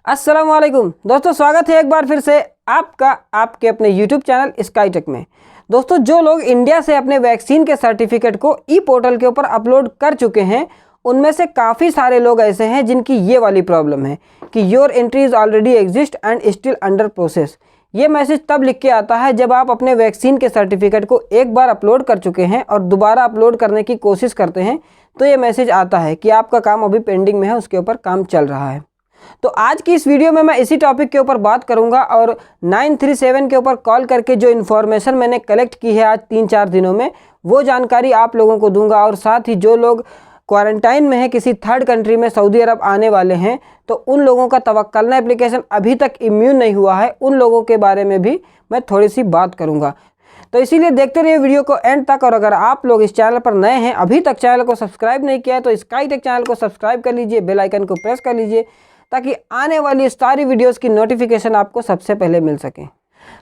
अस्सलाम वालेकुम दोस्तों, स्वागत है एक बार फिर से आपका आपके अपने YouTube चैनल स्काईटेक में। दोस्तों, जो लोग इंडिया से अपने वैक्सीन के सर्टिफिकेट को ई पोर्टल के ऊपर अपलोड कर चुके हैं, उनमें से काफ़ी सारे लोग ऐसे हैं जिनकी ये वाली प्रॉब्लम है कि your entry is already exist and still under process. ये मैसेज तब लिख के आता है जब आप अपने वैक्सीन के सर्टिफिकेट को एक बार अपलोड कर चुके हैं और दोबारा अपलोड करने की कोशिश करते हैं, तो ये मैसेज आता है कि आपका काम अभी पेंडिंग में है, उसके ऊपर काम चल रहा है। तो आज की इस वीडियो में मैं इसी टॉपिक के ऊपर बात करूंगा और 937 के ऊपर कॉल करके जो इन्फॉर्मेशन मैंने कलेक्ट की है आज 3-4 दिनों में, वो जानकारी आप लोगों को दूंगा। और साथ ही जो लोग क्वारंटाइन में हैं, किसी थर्ड कंट्री में सऊदी अरब आने वाले हैं, तो उन लोगों का तवक्कलना एप्लीकेशन अभी तक इम्यून नहीं हुआ है, उन लोगों के बारे में भी मैं थोड़ी सी बात करूँगा। तो इसीलिए देखते रहिए वीडियो को एंड तक। और अगर आप लोग इस चैनल पर नए हैं, अभी तक चैनल को सब्सक्राइब नहीं किया है, तो स्काईटेक चैनल को सब्सक्राइब कर लीजिए, बेल आइकन को प्रेस कर लीजिए ताकि आने वाली सारी वीडियोस की नोटिफिकेशन आपको सबसे पहले मिल सके।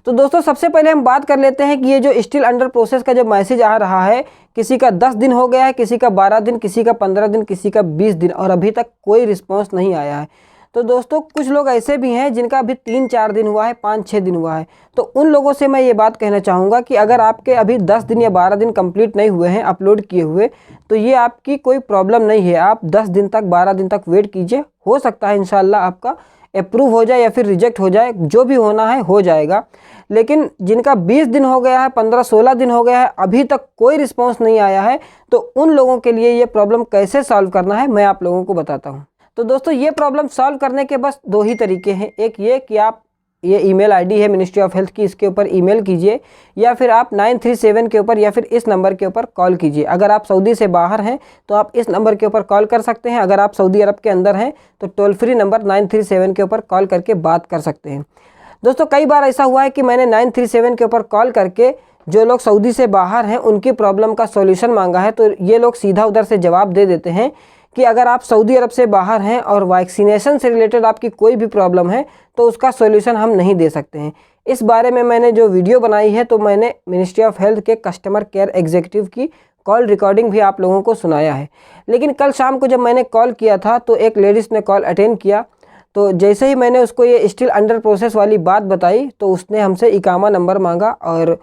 तो दोस्तों, सबसे पहले हम बात कर लेते हैं कि ये जो स्टिल अंडर प्रोसेस का जो मैसेज आ रहा है, किसी का 10 दिन हो गया है, किसी का 12 दिन, किसी का 15 दिन, किसी का 20 दिन और अभी तक कोई रिस्पॉन्स नहीं आया है। तो दोस्तों, कुछ लोग ऐसे भी हैं जिनका अभी 3-4 दिन हुआ है, 5-6 दिन हुआ है। तो उन लोगों से मैं ये बात कहना चाहूँगा कि अगर आपके अभी 10 दिन या 12 दिन कंप्लीट नहीं हुए हैं अपलोड किए हुए, तो ये आपकी कोई प्रॉब्लम नहीं है। आप 10 दिन तक, 12 दिन तक वेट कीजिए, हो सकता है इंशाल्लाह आपका अप्रूव हो जाए या फिर रिजेक्ट हो जाए, जो भी होना है हो जाएगा। लेकिन जिनका 20 दिन हो गया है, 15-16 दिन हो गया है, अभी तक कोई रिस्पॉन्स नहीं आया है, तो उन लोगों के लिए ये प्रॉब्लम कैसे सॉल्व करना है मैं आप लोगों को बताता हूँ। तो दोस्तों, ये प्रॉब्लम सॉल्व करने के बस 2 ही तरीके हैं। एक ये कि आप ये ईमेल आईडी है मिनिस्ट्री ऑफ हेल्थ की, इसके ऊपर ईमेल कीजिए, या फिर आप 937 के ऊपर या फिर इस नंबर के ऊपर कॉल कीजिए। अगर आप सऊदी से बाहर हैं तो आप इस नंबर के ऊपर कॉल कर सकते हैं। अगर आप सऊदी अरब के अंदर हैं तो टोल फ्री नंबर 937 के ऊपर कॉल करके बात कर सकते हैं। दोस्तों, कई बार ऐसा हुआ है कि मैंने 937 के ऊपर कॉल करके जो लोग सऊदी से बाहर हैं उनकी प्रॉब्लम का सॉल्यूशन मांगा है, तो ये लोग सीधा उधर से जवाब दे देते हैं कि अगर आप सऊदी अरब से बाहर हैं और वैक्सीनेशन से रिलेटेड आपकी कोई भी प्रॉब्लम है तो उसका सॉल्यूशन हम नहीं दे सकते हैं। इस बारे में मैंने जो वीडियो बनाई है, तो मैंने मिनिस्ट्री ऑफ हेल्थ के कस्टमर केयर एग्जीक्यूटिव की कॉल रिकॉर्डिंग भी आप लोगों को सुनाया है। लेकिन कल शाम को जब मैंने कॉल किया था तो एक लेडीज़ ने कॉल अटेंड किया, तो जैसे ही मैंने उसको ये स्टिल अंडर प्रोसेस वाली बात बताई तो उसने हमसे इकामा नंबर मांगा और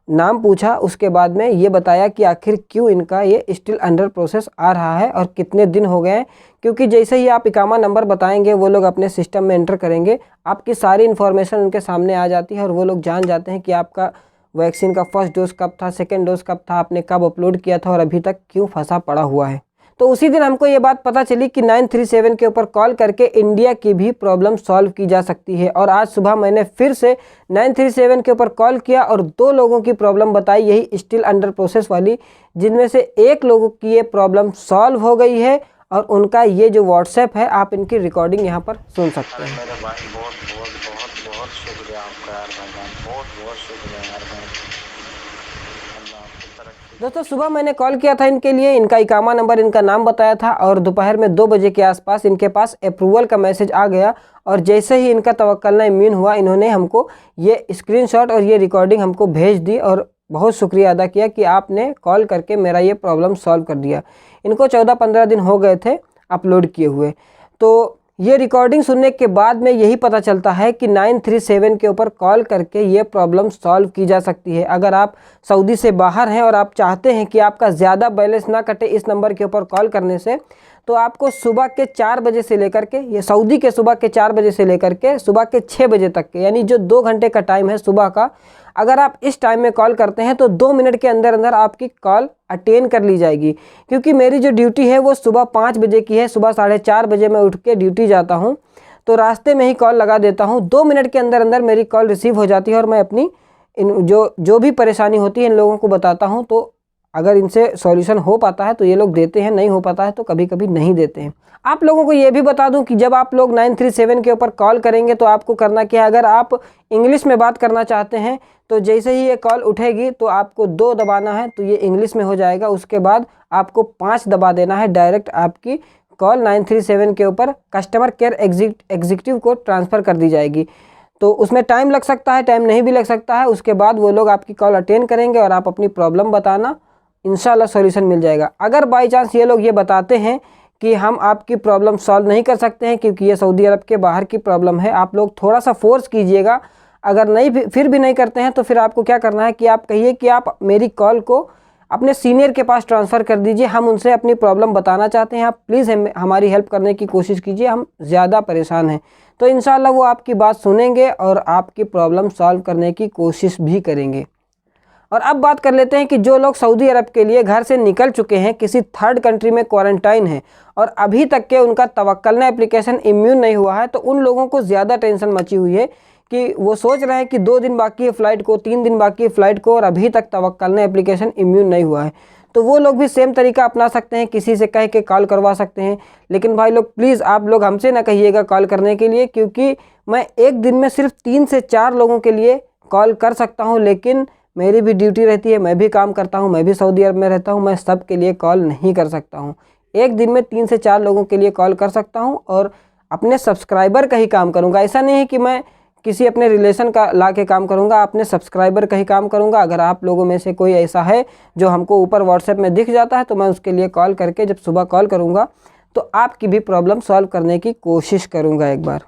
नाम पूछा। उसके बाद में ये बताया कि आखिर क्यों इनका ये स्टिल अंडर प्रोसेस आ रहा है और कितने दिन हो गए हैं। क्योंकि जैसे ही आप इकामा नंबर बताएंगे, वो लोग अपने सिस्टम में एंटर करेंगे, आपकी सारी इन्फॉर्मेशन उनके सामने आ जाती है और वो लोग जान जाते हैं कि आपका वैक्सीन का फर्स्ट डोज कब था, सेकेंड डोज कब था, आपने कब अपलोड किया था और अभी तक क्यों फंसा पड़ा हुआ है। तो उसी दिन हमको ये बात पता चली कि 937 के ऊपर कॉल करके इंडिया की भी प्रॉब्लम सॉल्व की जा सकती है। और आज सुबह मैंने फिर से 937 के ऊपर कॉल किया और 2 लोगों की प्रॉब्लम बताई, यही स्टिल अंडर प्रोसेस वाली, जिनमें से एक लोगों की ये प्रॉब्लम सॉल्व हो गई है और उनका ये जो व्हाट्सएप है, आप इनकी रिकॉर्डिंग यहाँ पर सुन सकते हैं। मेरे भाई बहुत बहुत बहुत बहुत शुक्रिया आपका यार भाईजान, बहुत बहुत शुक्रिया यार भाई। अल्लाह आपकी तरक्की। दोस्तों, सुबह मैंने कॉल किया था इनके लिए, इनका इकामा नंबर, इनका नाम बताया था और दोपहर में 2 बजे के आसपास इनके पास अप्रूवल का मैसेज आ गया। और जैसे ही इनका तवक्कलना इम्यून हुआ, इन्होंने हमको ये स्क्रीनशॉट और ये रिकॉर्डिंग हमको भेज दी और बहुत शुक्रिया अदा किया कि आपने कॉल करके मेरा ये प्रॉब्लम सॉल्व कर दिया। इनको 14-15 दिन हो गए थे अपलोड किए हुए। तो ये रिकॉर्डिंग सुनने के बाद में यही पता चलता है कि 937 के ऊपर कॉल करके ये प्रॉब्लम सॉल्व की जा सकती है। अगर आप सऊदी से बाहर हैं और आप चाहते हैं कि आपका ज़्यादा बैलेंस ना कटे इस नंबर के ऊपर कॉल करने से, तो आपको सुबह के 4 बजे से लेकर के, ये सऊदी के सुबह के 4 बजे से लेकर के सुबह के 6 बजे तक के, यानी जो 2 घंटे का टाइम है सुबह का, अगर आप इस टाइम में कॉल करते हैं तो 2 मिनट के अंदर अंदर आपकी कॉल अटेंड कर ली जाएगी। क्योंकि मेरी जो ड्यूटी है वो सुबह 5 बजे की है, सुबह 4:30 बजे मैं उठ के ड्यूटी जाता हूँ, तो रास्ते में ही कॉल लगा देता हूँ। 2 मिनट के अंदर अंदर मेरी कॉल रिसीव हो जाती है और मैं अपनी जो भी परेशानी होती है इन लोगों को बताता हूँ। तो अगर इनसे सॉल्यूशन हो पाता है तो ये लोग देते हैं, नहीं हो पाता है तो कभी कभी नहीं देते हैं। आप लोगों को ये भी बता दूं कि जब आप लोग 937 के ऊपर कॉल करेंगे तो आपको करना क्या है, अगर आप इंग्लिश में बात करना चाहते हैं तो जैसे ही ये कॉल उठेगी तो आपको 2 दबाना है, तो ये इंग्लिश में हो जाएगा। उसके बाद आपको 5 दबा देना है, डायरेक्ट आपकी कॉल 937 के ऊपर कस्टमर केयर एग्जीक्यूटिव को ट्रांसफ़र कर दी जाएगी। तो उसमें टाइम लग सकता है, टाइम नहीं भी लग सकता है। उसके बाद वो लोग आपकी कॉल अटेंड करेंगे और आप अपनी प्रॉब्लम बताना, इंशाल्लाह सॉल्यूशन मिल जाएगा। अगर बाई चांस ये लोग ये बताते हैं कि हम आपकी प्रॉब्लम सॉल्व नहीं कर सकते हैं, क्योंकि ये सऊदी अरब के बाहर की प्रॉब्लम है। आप लोग थोड़ा सा फोर्स कीजिएगा। अगर नहीं फिर भी नहीं करते हैं तो फिर आपको क्या करना है कि आप कहिए कि आप मेरी कॉल को अपने सीनियर के पास ट्रांसफ़र कर दीजिए, हम उनसे अपनी प्रॉब्लम बताना चाहते हैं, आप प्लीज़ हमारी हेल्प करने की कोशिश कीजिए, हम ज़्यादा परेशान हैं। तो इंशाल्लाह वो आपकी बात सुनेंगे और आपकी प्रॉब्लम सॉल्व करने की कोशिश भी करेंगे। और अब बात कर लेते हैं कि जो लोग सऊदी अरब के लिए घर से निकल चुके हैं, किसी थर्ड कंट्री में क्वारंटाइन है और अभी तक के उनका तवक्कलना एप्लीकेशन इम्यून नहीं हुआ है, तो उन लोगों को ज़्यादा टेंशन मची हुई है कि वो सोच रहे हैं कि 2 दिन बाकी है फ़्लाइट को, 3 दिन बाकी है फ़्लाइट को और अभी तक तवक्कलना एप्लीकेशन इम्यून नहीं हुआ है। तो वो लोग भी सेम तरीका अपना सकते हैं, किसी से कह के कॉल करवा सकते हैं। लेकिन भाई लोग प्लीज़ आप लोग हमसे ना कहिएगा कॉल करने के लिए, क्योंकि मैं एक दिन में सिर्फ 3 से 4 लोगों के लिए कॉल कर सकता हूँ, लेकिन मेरी भी ड्यूटी रहती है, मैं भी काम करता हूँ, मैं भी सऊदी अरब में रहता हूँ, मैं सब के लिए कॉल नहीं कर सकता हूँ। एक दिन में 3 से 4 लोगों के लिए कॉल कर सकता हूँ और अपने सब्सक्राइबर का ही काम करूँगा। ऐसा नहीं है कि मैं किसी अपने रिलेशन का ला के काम करूँगा, अपने सब्सक्राइबर का ही काम करूँगा। अगर आप लोगों में से कोई ऐसा है जो हमको ऊपर व्हाट्सएप में दिख जाता है, तो मैं उसके लिए कॉल करके जब सुबह कॉल करूँगा तो आपकी भी प्रॉब्लम सॉल्व करने की कोशिश करूँगा एक बार।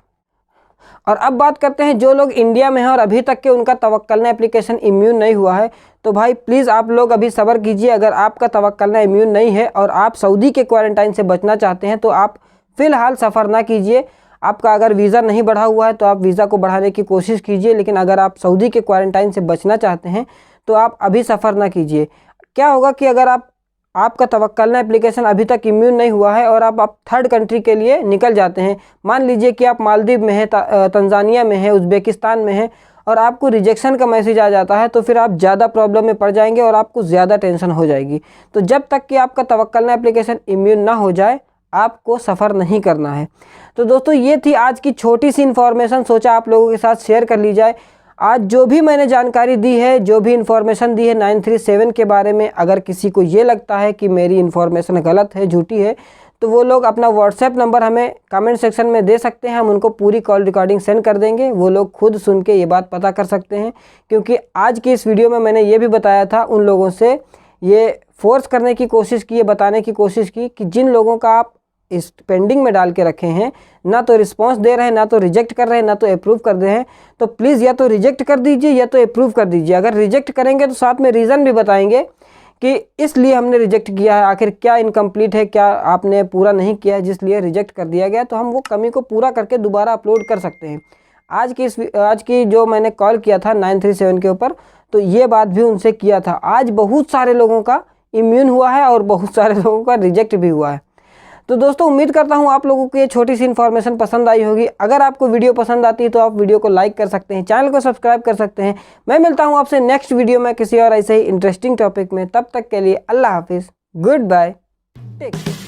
और अब बात करते हैं जो लोग इंडिया में हैं और अभी तक के उनका तवक्कलना एप्लीकेशन इम्यून नहीं हुआ है, तो भाई प्लीज़ आप लोग अभी सब्र कीजिए। अगर आपका तवक्कलना इम्यून नहीं है और आप सऊदी के क्वारंटाइन से बचना चाहते हैं तो आप फ़िलहाल सफ़र ना कीजिए। आपका अगर वीज़ा नहीं बढ़ा हुआ है तो आप वीज़ा को बढ़ाने की कोशिश कीजिए, लेकिन अगर आप सऊदी के क्वारंटाइन से बचना चाहते हैं तो आप अभी सफ़र ना कीजिए। क्या होगा कि अगर आपका तवक्कलना एप्लीकेशन अभी तक इम्यून नहीं हुआ है और आप थर्ड कंट्री के लिए निकल जाते हैं, मान लीजिए कि आप मालदीव में हैं, तंजानिया में हैं, उज़्बेकिस्तान में हैं और आपको रिजेक्शन का मैसेज आ जाता है, तो फिर आप ज़्यादा प्रॉब्लम में पड़ जाएंगे और आपको ज़्यादा टेंशन हो जाएगी। तो जब तक कि आपका तवक्कलना एप्लीकेशन इम्यून ना हो जाए आपको सफ़र नहीं करना है। तो दोस्तों ये थी आज की छोटी सी इन्फॉर्मेशन, सोचा आप लोगों के साथ शेयर कर ली जाए। आज जो भी मैंने जानकारी दी है, जो भी इन्फॉर्मेशन दी है 937 के बारे में, अगर किसी को ये लगता है कि मेरी इन्फॉर्मेशन गलत है, झूठी है, तो वो लोग अपना व्हाट्सएप नंबर हमें कमेंट सेक्शन में दे सकते हैं, हम उनको पूरी कॉल रिकॉर्डिंग सेंड कर देंगे। वो लोग खुद सुन के ये बात पता कर सकते हैं, क्योंकि आज की इस वीडियो में मैंने ये भी बताया था, उन लोगों से ये फोर्स करने की कोशिश की, ये बताने की कोशिश की कि जिन लोगों का आप इस पेंडिंग में डाल के रखे हैं, ना तो रिस्पांस दे रहे हैं, ना तो रिजेक्ट कर रहे हैं, ना तो अप्रूव कर रहे हैं, तो प्लीज़ या तो रिजेक्ट कर दीजिए या तो अप्रूव कर दीजिए। अगर रिजेक्ट करेंगे तो साथ में रीज़न भी बताएंगे कि इसलिए हमने रिजेक्ट किया है, आखिर क्या इनकम्प्लीट है, क्या आपने पूरा नहीं किया है जिसलिए रिजेक्ट कर दिया गया, तो हम वो कमी को पूरा करके दोबारा अपलोड कर सकते हैं। आज की जो मैंने कॉल किया था 937 के ऊपर, तो ये बात भी उनसे किया था। आज बहुत सारे लोगों का इम्यून हुआ है और बहुत सारे लोगों का रिजेक्ट भी हुआ है। तो दोस्तों उम्मीद करता हूँ आप लोगों को ये छोटी सी इन्फॉर्मेशन पसंद आई होगी। अगर आपको वीडियो पसंद आती है तो आप वीडियो को लाइक कर सकते हैं, चैनल को सब्सक्राइब कर सकते हैं। मैं मिलता हूँ आपसे नेक्स्ट वीडियो में किसी और ऐसे ही इंटरेस्टिंग टॉपिक में। तब तक के लिए अल्लाह हाफिज़, गुड बाय, टेक केयर।